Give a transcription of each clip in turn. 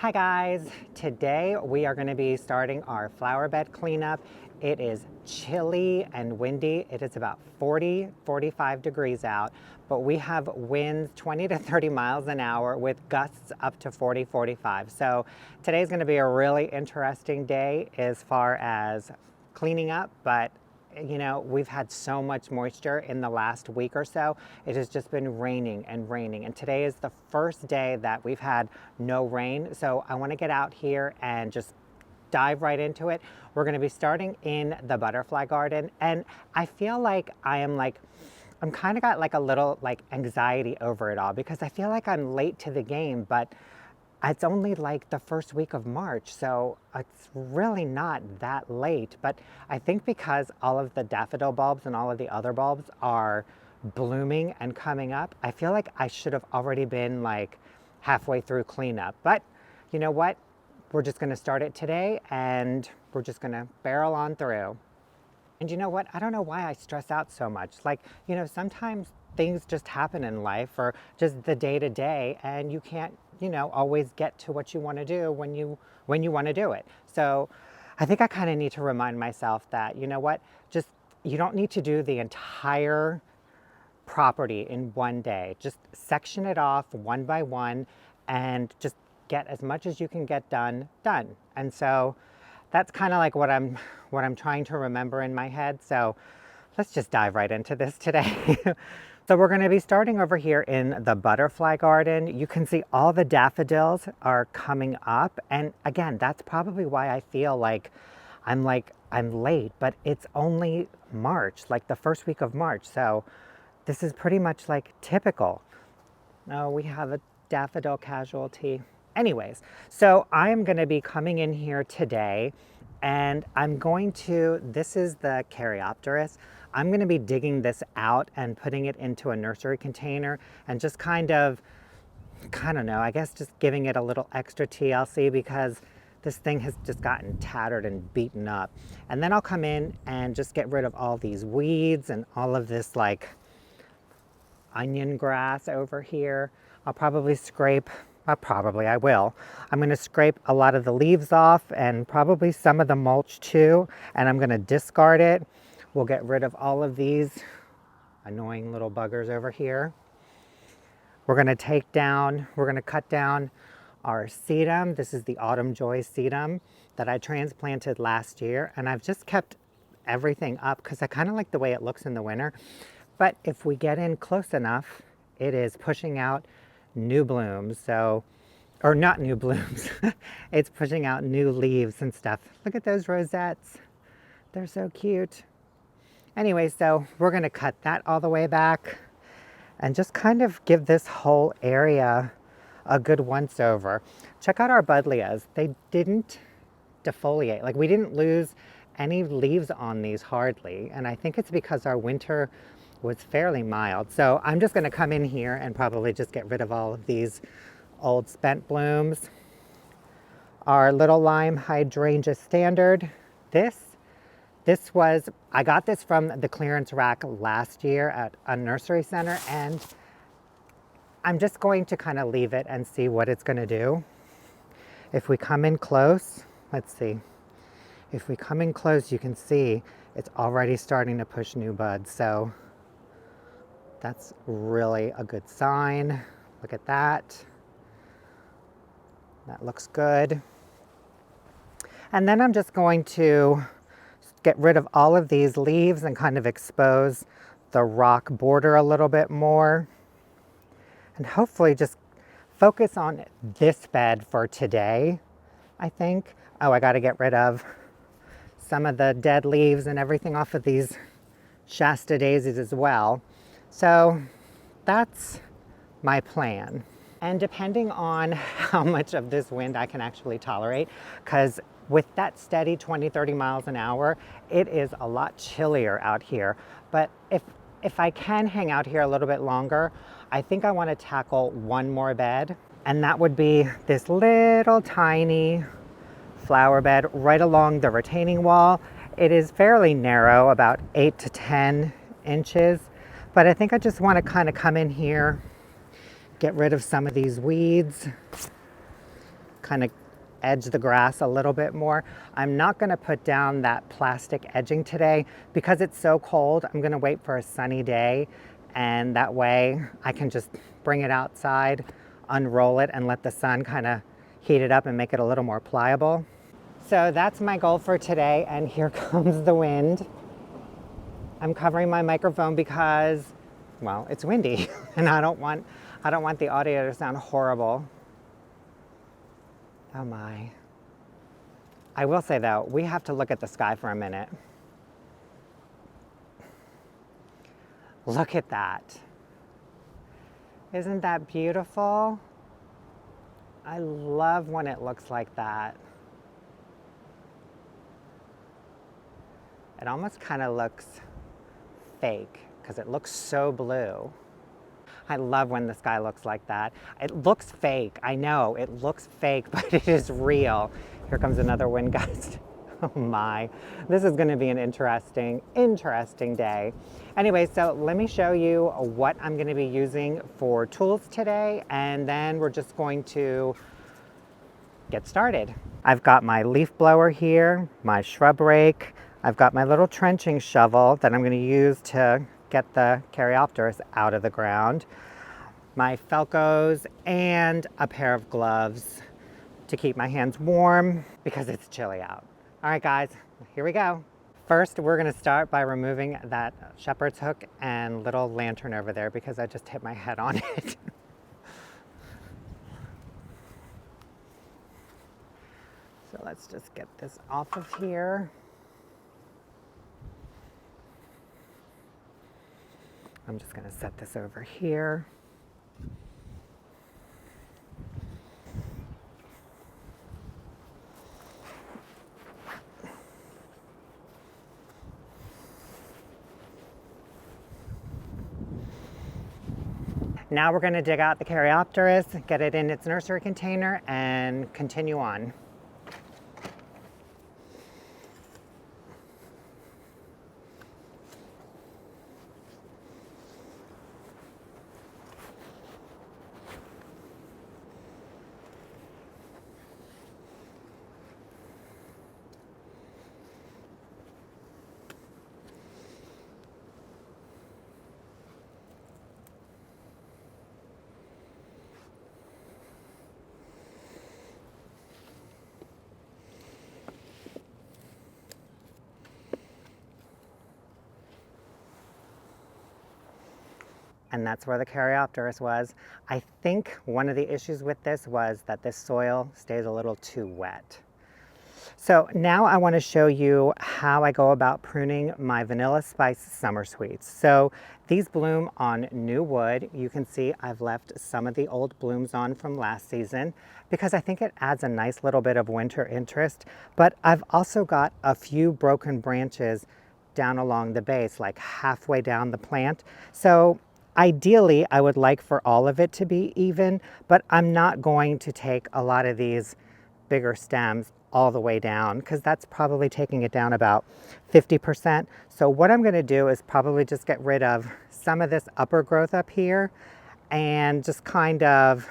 Hi guys, today we are going to be starting our flower bed cleanup. It is chilly and windy. It is about 45 degrees out, but we have winds 20 to 30 miles an hour with gusts up to 45. So today's going to be a really interesting day as far as cleaning up, but you know, we've had so much moisture in the last week or so. It has just been raining and raining. And today is the first day that we've had no rain. So I want to get out here and just dive right into it. We're going to be starting in the butterfly garden. And I feel like I'm kind of got like a little like anxiety over it all because I feel like I'm late to the game, but it's only like the first week of March, so it's really not that late. But I think because all of the daffodil bulbs and all of the other bulbs are blooming and coming up, I feel like I should have already been like halfway through cleanup. But you know what? We're just gonna start it today and we're just gonna barrel on through. And you know what? I don't know why I stress out so much. Like, you know, sometimes things just happen in life or just the day to day and you can't, you know, always get to what you want to do when you want to do it. So I think I kind of need to remind myself that, you know what, just you don't need to do the entire property in one day. Just section it off one by one and just get as much as you can get done. And so that's kind of like what I'm trying to remember in my head. So let's just dive right into this today. So we're going to be starting over here in the butterfly garden. You can see all the daffodils are coming up. And again, that's probably why I feel like I'm late, but it's only March, like the first week of March. So this is pretty much like typical. Oh, we have a daffodil casualty. Anyways, so I'm going to be coming in here today and this is the Caryopteris. I'm going to be digging this out and putting it into a nursery container and just kind of, I don't know, I guess just giving it a little extra TLC because this thing has just gotten tattered and beaten up. And then I'll come in and just get rid of all these weeds and all of this like onion grass over here. I'll probably scrape, I will. I'm going to scrape a lot of the leaves off and probably some of the mulch too, and I'm going to discard it. We'll get rid of all of these annoying little buggers over here. We're going to cut down our sedum. This is the Autumn Joy sedum that I transplanted last year, and I've just kept everything up because I kind of like the way it looks in the winter. But if we get in close enough, it is pushing out new blooms. So, or not new blooms, it's pushing out new leaves and stuff. Look at those rosettes. They're so cute. Anyway, so we're going to cut that all the way back and just kind of give this whole area a good once over. Check out our buddleias. They didn't defoliate. Like we didn't lose any leaves on these hardly. And I think it's because our winter was fairly mild. So I'm just going to come in here and probably just get rid of all of these old spent blooms. Our little lime hydrangea standard. I got this from the clearance rack last year at a nursery center, and I'm just going to kind of leave it and see what it's going to do. If we come in close, let's see. If we come in close, you can see it's already starting to push new buds. So that's really a good sign. Look at that. That looks good. And then I'm just going to get rid of all of these leaves and kind of expose the rock border a little bit more. And hopefully just focus on this bed for today, I think. Oh, I got to get rid of some of the dead leaves and everything off of these Shasta daisies as well. So that's my plan. And depending on how much of this wind I can actually tolerate, because with that steady 20, 30 miles an hour, it is a lot chillier out here. But if I can hang out here a little bit longer, I think I want to tackle one more bed. And that would be this little tiny flower bed right along the retaining wall. It is fairly narrow, about 8 to 10 inches. But I think I just want to kind of come in here, get rid of some of these weeds, kind of edge the grass a little bit more. I'm not going to put down that plastic edging today because it's so cold. I'm going to wait for a sunny day, and that way I can just bring it outside, unroll it, and let the sun kind of heat it up and make it a little more pliable. So that's my goal for today, and here comes the wind. I'm covering my microphone because, well, it's windy and I don't want the audio to sound horrible. Oh my. I will say though, we have to look at the sky for a minute. Look at that. Isn't that beautiful? I love when it looks like that. It almost kind of looks fake because it looks so blue. I love when the sky looks like that. It looks fake, I know, it looks fake, but it is real. Here comes another wind gust. Oh my, this is gonna be an interesting day. Anyway, so let me show you what I'm gonna be using for tools today, and then we're just going to get started. I've got my leaf blower here, my shrub rake, I've got my little trenching shovel that I'm gonna use to get the Caryopteris out of the ground, my Felcos, and a pair of gloves to keep my hands warm because it's chilly out. All right guys, here we go. First, we're gonna start by removing that shepherd's hook and little lantern over there because I just hit my head on it. So let's just get this off of here. I'm just gonna set this over here. Now we're gonna dig out the Caryopteris, get it in its nursery container, and continue on. And that's where the Caryopteris was. I think one of the issues with this was that this soil stays a little too wet. So now I want to show you how I go about pruning my Vanilla Spice Summer Sweets. So these bloom on new wood. You can see I've left some of the old blooms on from last season because I think it adds a nice little bit of winter interest. But I've also got a few broken branches down along the base, like halfway down the plant. So ideally, I would like for all of it to be even, but I'm not going to take a lot of these bigger stems all the way down because that's probably taking it down about 50%. So what I'm gonna do is probably just get rid of some of this upper growth up here and just kind of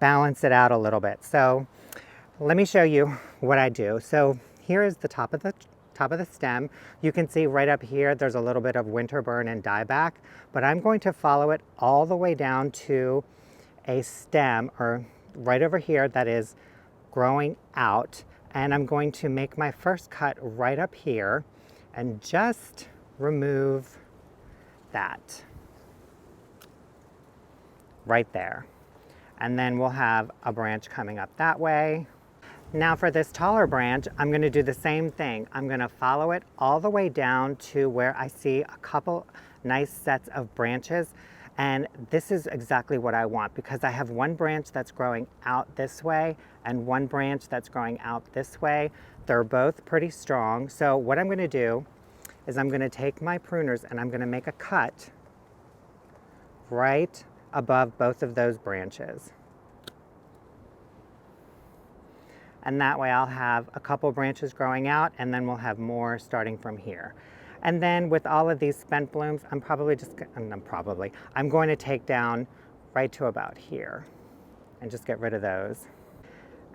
balance it out a little bit. So let me show you what I do. So here is the top of the stem. You can see right up here there's a little bit of winter burn and dieback, but I'm going to follow it all the way down to a stem, or right over here, that is growing out, and I'm going to make my first cut right up here and just remove that right there, and then we'll have a branch coming up that way. Now for this taller branch, I'm going to do the same thing. I'm going to follow it all the way down to where I see a couple nice sets of branches. And this is exactly what I want because I have one branch that's growing out this way and one branch that's growing out this way. They're both pretty strong. So what I'm going to do is I'm going to take my pruners and I'm going to make a cut right above both of those branches. And that way I'll have a couple branches growing out and then we'll have more starting from here. And then with all of these spent blooms, I'm going to take down right to about here and just get rid of those.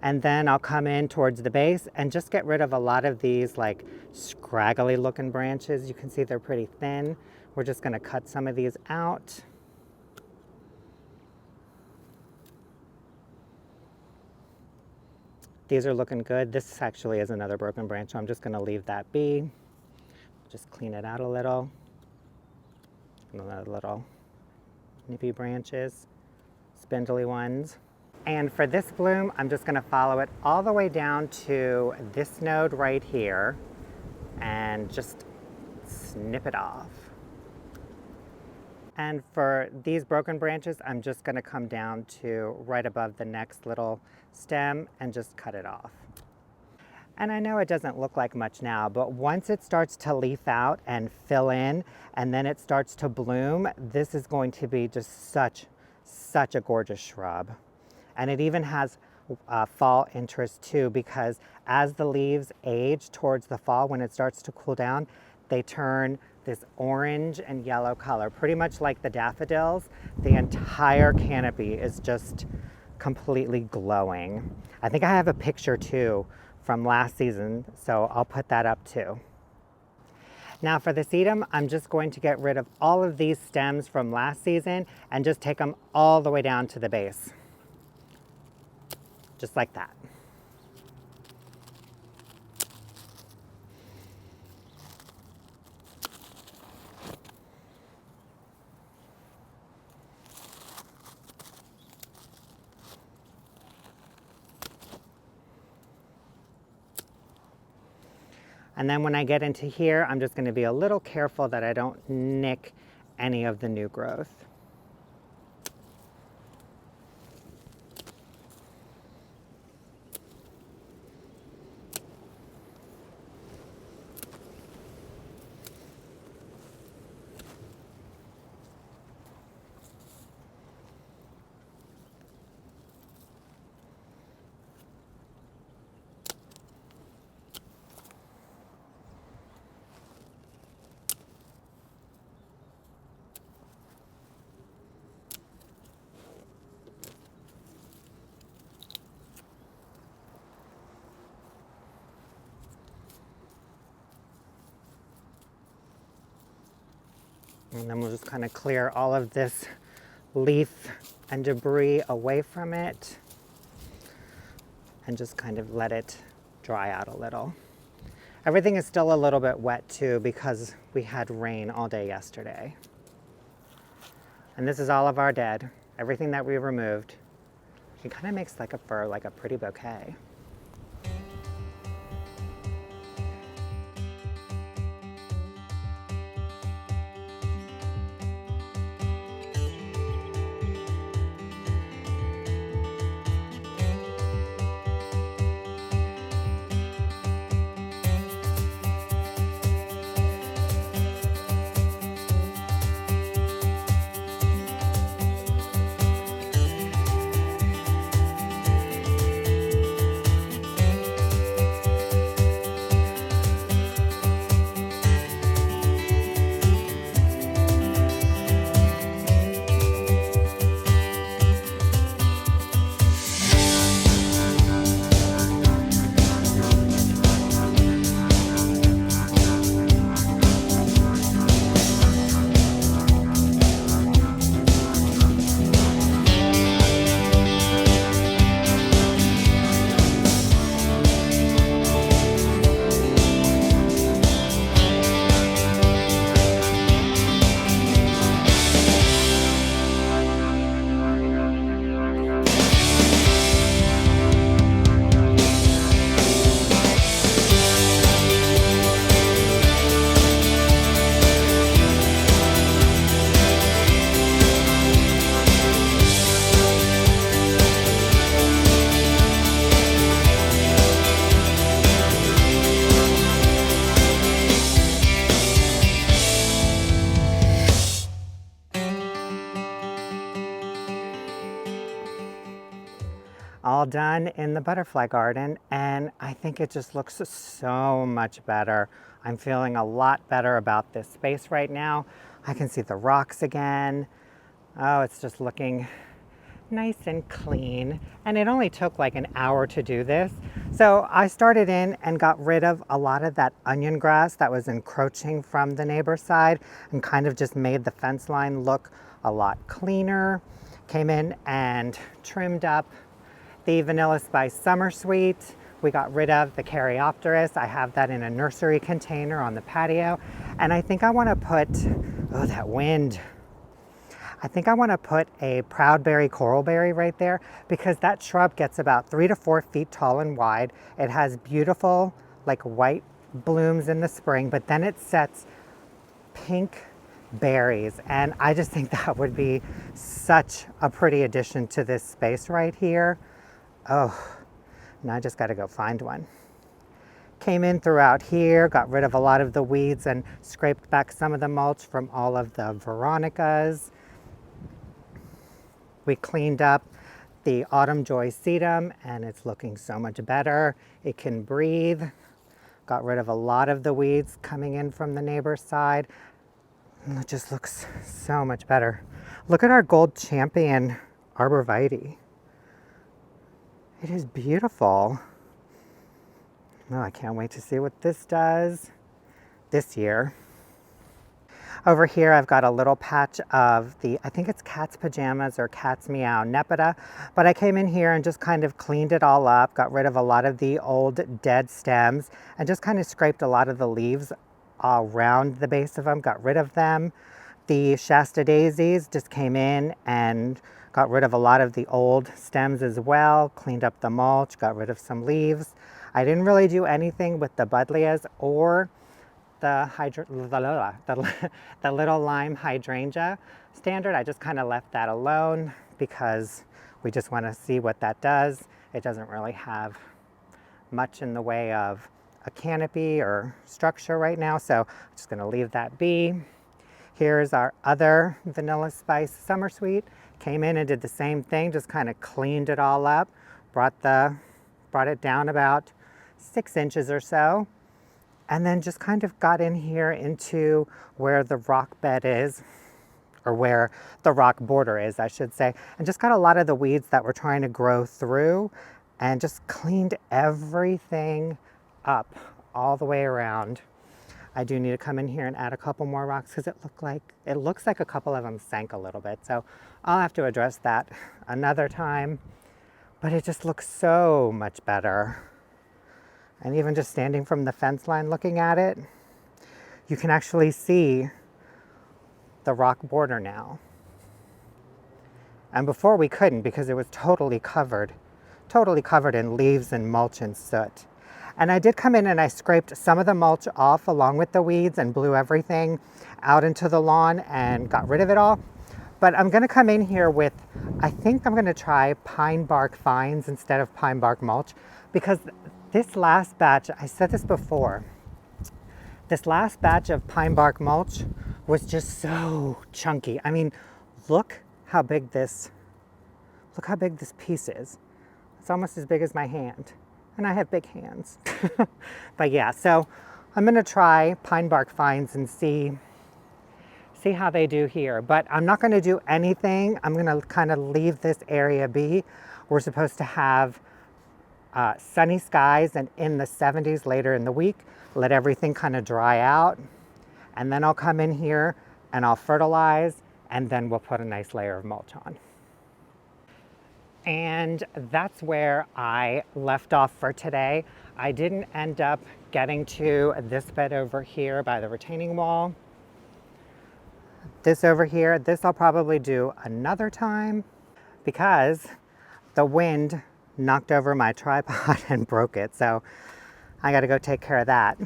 And then I'll come in towards the base and just get rid of a lot of these like scraggly looking branches. You can see they're pretty thin. We're just gonna cut some of these out. These are looking good. This actually is another broken branch, so I'm just gonna leave that be. Just clean it out a little. Another little nippy branches, spindly ones. And for this bloom, I'm just gonna follow it all the way down to this node right here and just snip it off. And for these broken branches, I'm just gonna come down to right above the next little stem and just cut it off. And I know it doesn't look like much now, but once it starts to leaf out and fill in, and then it starts to bloom, this is going to be just such a gorgeous shrub. And it even has fall interest too, because as the leaves age towards the fall, when it starts to cool down, they turn this orange and yellow color, pretty much like the daffodils. The entire canopy is just completely glowing. I think I have a picture too from last season, so I'll put that up too. Now for the sedum, I'm just going to get rid of all of these stems from last season and just take them all the way down to the base. Just like that. And then when I get into here, I'm just going to be a little careful that I don't nick any of the new growth. And then we'll just kind of clear all of this leaf and debris away from it and just kind of let it dry out a little. Everything is still a little bit wet too because we had rain all day yesterday. And this is all of our dead, everything that we removed. It kind of makes like a pretty bouquet. All done in the butterfly garden, and I think it just looks so much better. I'm feeling a lot better about this space right now. I can see the rocks again. Oh, it's just looking nice and clean. And it only took like an hour to do this. So I started in and got rid of a lot of that onion grass that was encroaching from the neighbor's side and kind of just made the fence line look a lot cleaner. Came in and trimmed up the Vanilla Spice Summer Sweet. We got rid of the Caryopteris. I have that in a nursery container on the patio. And I think I want to put, oh, that wind. I think I want to put a Proudberry Coralberry right there because that shrub gets about 3 to 4 feet tall and wide. It has beautiful like white blooms in the spring, but then it sets pink berries. And I just think that would be such a pretty addition to this space right here. Oh, now I just got to go find one. Came in throughout here, got rid of a lot of the weeds and scraped back some of the mulch from all of the Veronicas. We cleaned up the Autumn Joy sedum and it's looking so much better. It can breathe. Got rid of a lot of the weeds coming in from the neighbor's side. And it just looks so much better. Look at our Gold Champion arborvitae. It is beautiful. Oh, I can't wait to see what this does this year. Over here, I've got a little patch of the, I think it's Cat's Pajamas or Cat's Meow Nepeta, but I came in here and just kind of cleaned it all up, got rid of a lot of the old dead stems, and just kind of scraped a lot of the leaves around the base of them, got rid of them. The Shasta Daisies just came in and got rid of a lot of the old stems as well, cleaned up the mulch, got rid of some leaves. I didn't really do anything with the Buddleias or the little lime hydrangea standard. I just kind of left that alone because we just want to see what that does. It doesn't really have much in the way of a canopy or structure right now, so I'm just going to leave that be. Here's our other Vanilla Spice Summer Sweet. Came in and did the same thing, just kind of cleaned it all up, brought it down about 6 inches or so. And then just kind of got in here into where the rock bed is, or where the rock border is, I should say, and just got a lot of the weeds that were trying to grow through and just cleaned everything up all the way around. I do need to come in here and add a couple more rocks because it looks like a couple of them sank a little bit. So I'll have to address that another time, but it just looks so much better. And even just standing from the fence line looking at it, you can actually see the rock border now. And before we couldn't because it was totally covered in leaves and mulch and soot. And I did come in and I scraped some of the mulch off along with the weeds and blew everything out into the lawn and got rid of it all. But I'm gonna come in here with, I think I'm gonna try pine bark fines instead of pine bark mulch because this last batch, I said this before, this last batch of pine bark mulch was just so chunky. I mean, look how big this piece is. It's almost as big as my hand, and I have big hands. But yeah, so I'm gonna try pine bark fines and see how they do here. But I'm not gonna do anything. I'm gonna kind of leave this area be. We're supposed to have sunny skies and in the 70s later in the week. Let everything kind of dry out. And then I'll come in here and I'll fertilize and then we'll put a nice layer of mulch on. And that's where I left off for today. I didn't end up getting to this bed over here by the retaining wall. This over here, this I'll probably do another time because the wind knocked over my tripod and broke it. So I got to go take care of that.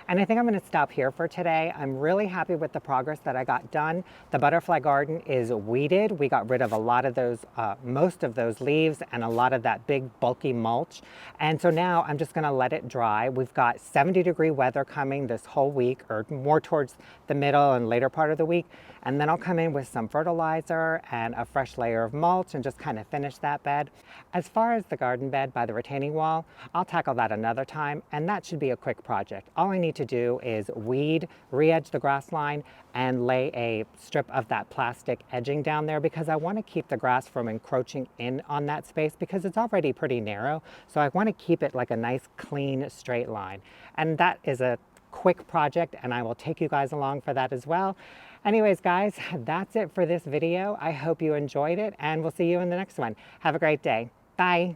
And I think I'm going to stop here for today. I'm really happy with the progress that I got done. The butterfly garden is weeded. We got rid of a lot of those, most of those leaves and a lot of that big bulky mulch. And so now I'm just going to let it dry. We've got 70-degree weather coming this whole week, or more towards the middle and later part of the week. And then I'll come in with some fertilizer and a fresh layer of mulch and just kind of finish that bed. As far as the garden bed by the retaining wall, I'll tackle that another time, and that should be a quick project. All I need to do is weed, re-edge the grass line, and lay a strip of that plastic edging down there because I want to keep the grass from encroaching in on that space because it's already pretty narrow. So I want to keep it like a nice clean straight line. And that is a quick project, and I will take you guys along for that as well. Anyways, guys, that's it for this video. I hope you enjoyed it, and we'll see you in the next one. Have a great day. Bye.